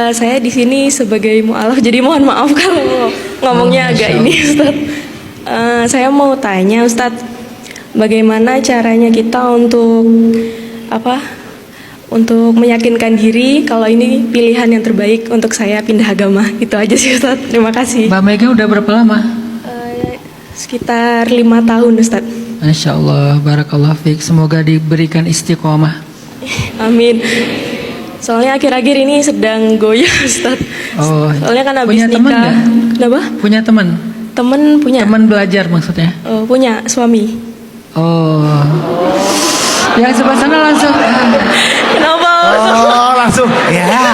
Saya di sini sebagai mualaf, jadi mohon maaf kalau ngomongnya agak ini, Ustadz. Saya mau tanya, Ustadz, bagaimana caranya kita untuk untuk meyakinkan diri kalau ini pilihan yang terbaik untuk saya pindah agama? Itu aja sih, Ustadz. Terima kasih. Mbak Mega udah berapa lama? Sekitar 5 tahun, Ustadz. Masya Allah, barakallah fiik. Semoga diberikan istiqomah. Amin. Soalnya akhir-akhir ini sedang goyah, Ustaz. Oh, soalnya kan habis punya nikah. teman nggak? Kenapa? Punya teman? Temen punya. Teman belajar maksudnya? Oh, punya suami. Oh, yang sebelah sana langsung. Kenapa? Oh, langsung. Ya.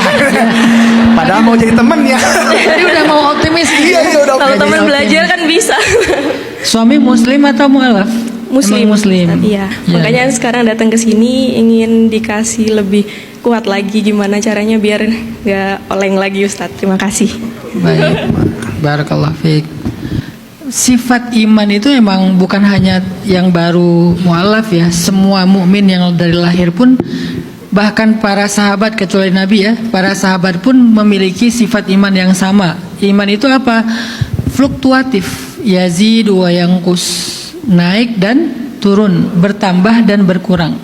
Padahal mau jadi temen ya. Jadi udah mau optimis. Iya, udah Kalau oke. teman belajar kan bisa. Suami muslim atau mualaf? Muslim. Emang muslim. Iya. Ya. Makanya sekarang datang ke sini ingin dikasih lebih kuat lagi gimana caranya biar nggak oleng lagi, Ustaz. Terima kasih. Baik, barakallah fiik. Sifat iman itu emang bukan hanya yang baru mualaf ya. Semua mukmin yang dari lahir pun, bahkan para sahabat kecuali Nabi ya, para sahabat pun memiliki sifat iman yang sama. Iman itu apa? Fluktuatif, yazidu wa yanqus, naik dan turun, bertambah dan berkurang.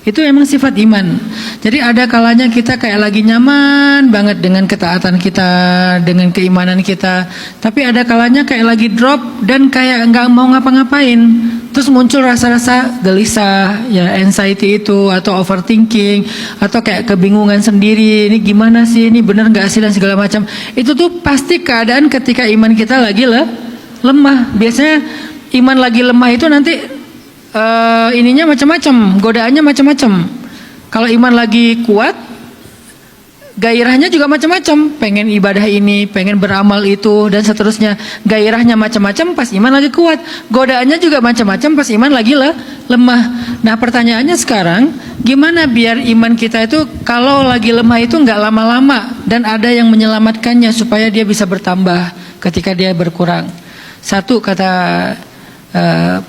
Itu memang sifat iman. Jadi ada kalanya kita kayak lagi nyaman banget dengan ketaatan kita, dengan keimanan kita. Tapi ada kalanya kayak lagi drop dan kayak nggak mau ngapa-ngapain. Terus muncul rasa-rasa gelisah, ya anxiety itu, atau overthinking, atau kayak kebingungan sendiri. Ini gimana sih? Ini bener nggak sih dan segala macam. Itu tuh pasti keadaan ketika iman kita lagi lemah. Biasanya iman lagi lemah itu nanti ininya macam-macam, godaannya macam-macam. Kalau iman lagi kuat, gairahnya juga macam-macam. Pengen ibadah ini, pengen beramal itu, dan seterusnya. Gairahnya macam-macam pas iman lagi kuat. Godaannya juga macam-macam pas iman lagi lemah. Nah pertanyaannya sekarang, gimana biar iman kita itu kalau lagi lemah itu nggak lama-lama dan ada yang menyelamatkannya supaya dia bisa bertambah ketika dia berkurang. Satu kata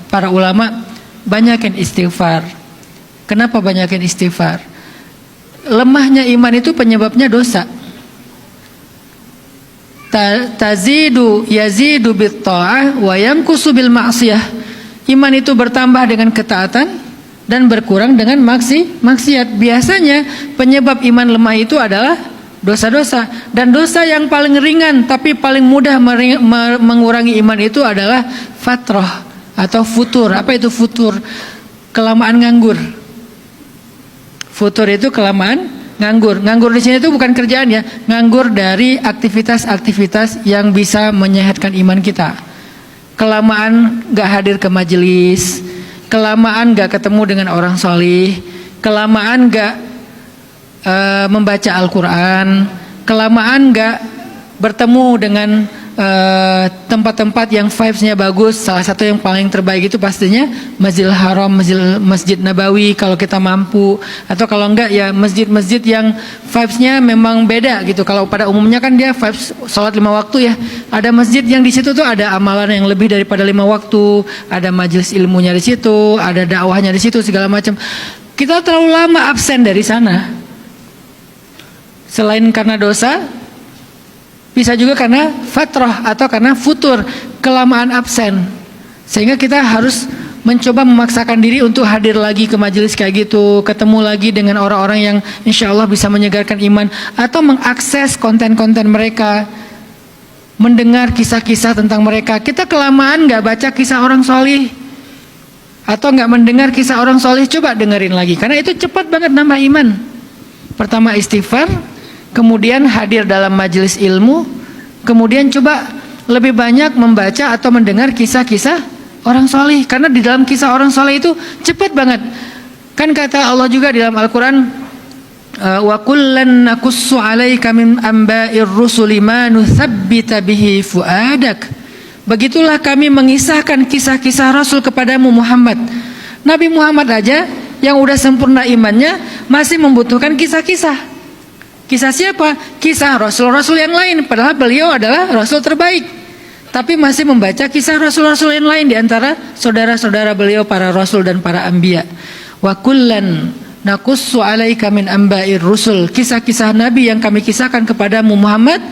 para ulama, banyakin istighfar. Kenapa banyakin istighfar? Lemahnya iman itu penyebabnya dosa. Tazidu yazidu bit ta'ah wa yanqusu bil ma'siyah. Iman itu bertambah dengan ketaatan dan berkurang dengan maksiat. Biasanya penyebab iman lemah itu adalah dosa-dosa, dan dosa yang paling ringan tapi paling mudah mengurangi iman itu adalah fatrah atau futur. Apa itu futur? Kelamaan nganggur. Futur itu kelamaan nganggur. Nganggur di sini itu bukan kerjaan ya, nganggur dari aktivitas-aktivitas yang bisa menyehatkan iman kita. Kelamaan gak hadir ke majelis, kelamaan gak ketemu dengan orang solih, kelamaan gak membaca Al-Quran, kelamaan gak bertemu dengan tempat-tempat yang vibes-nya bagus. Salah satu yang paling terbaik itu pastinya Masjidil Haram, Masjid Nabawi kalau kita mampu, atau kalau enggak ya masjid-masjid yang vibes-nya memang beda gitu. Kalau pada umumnya kan dia vibes sholat 5 waktu ya. Ada masjid yang di situ tuh ada amalan yang lebih daripada 5 waktu, ada majelis ilmunya di situ, ada dakwahnya di situ segala macam. Kita terlalu lama absen dari sana. Selain karena dosa, bisa juga karena fatrah atau karena futur, kelamaan absen. Sehingga kita harus mencoba memaksakan diri untuk hadir lagi ke majelis kayak gitu, ketemu lagi dengan orang-orang yang insya Allah bisa menyegarkan iman, atau mengakses konten-konten mereka, mendengar kisah-kisah tentang mereka. Kita kelamaan gak baca kisah orang solih, atau gak mendengar kisah orang solih, coba dengerin lagi, karena itu cepat banget nambah iman. Pertama istighfar, kemudian hadir dalam majelis ilmu, kemudian coba lebih banyak membaca atau mendengar kisah-kisah orang soleh. Karena di dalam kisah orang soleh itu cepat banget. Kan kata Allah juga di dalam Al-Quran, wa kullan naqussu 'alaika min amba'ir rusuli ma nutsabbita bihi fuadak. Begitulah kami mengisahkan kisah-kisah Rasul kepadamu Muhammad. Nabi Muhammad aja yang udah sempurna imannya masih membutuhkan kisah-kisah. Kisah siapa? Kisah Rasul-Rasul yang lain. Padahal beliau adalah Rasul terbaik, tapi masih membaca kisah Rasul-Rasul yang lain, di antara saudara-saudara beliau para Rasul dan para Anbiya. Wa kullan naqussu 'alaika min amba'ir rusul. Kisah-kisah nabi yang kami kisahkan kepadamu Muhammad,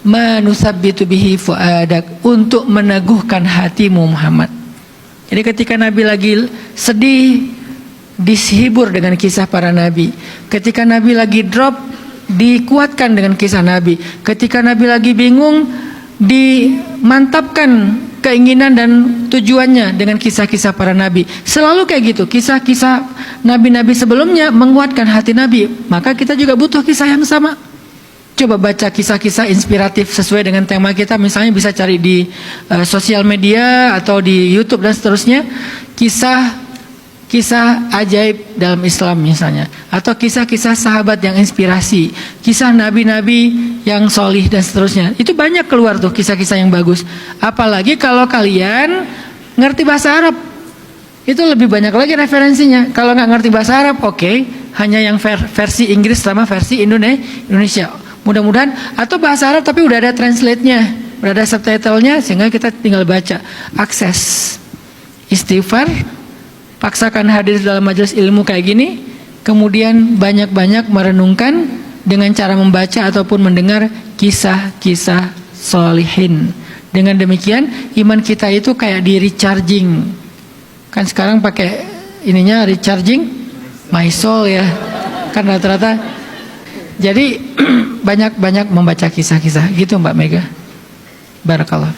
manusabbitu bihi fuadak, untuk meneguhkan hatimu Muhammad. Jadi ketika Nabi lagi sedih, dihibur dengan kisah para nabi. Ketika Nabi lagi drop, dikuatkan dengan kisah Nabi. Ketika Nabi lagi bingung, dimantapkan keinginan dan tujuannya dengan kisah-kisah para nabi. Selalu kayak gitu. Kisah-kisah nabi-nabi sebelumnya menguatkan hati Nabi. Maka kita juga butuh kisah yang sama. Coba baca kisah-kisah inspiratif sesuai dengan tema kita. Misalnya bisa cari di sosial media atau di YouTube dan seterusnya. Kisah ajaib dalam Islam misalnya. Atau kisah-kisah sahabat yang inspirasi. Kisah nabi-nabi yang solih dan seterusnya. Itu banyak keluar tuh kisah-kisah yang bagus. Apalagi kalau kalian ngerti bahasa Arab. Itu lebih banyak lagi referensinya. Kalau nggak ngerti bahasa Arab, oke. Hanya yang versi Inggris sama versi Indonesia. Mudah-mudahan, atau bahasa Arab tapi udah ada translate-nya, udah ada subtitle-nya, sehingga kita tinggal baca. Akses istighfar, paksakan hadir dalam majelis ilmu kayak gini, kemudian banyak-banyak merenungkan dengan cara membaca ataupun mendengar kisah-kisah sholihin. Dengan demikian iman kita itu kayak di recharging. Kan sekarang pakai ininya recharging my soul ya, kan rata-rata. Jadi banyak-banyak membaca kisah-kisah gitu Mbak Mega. Barakallah.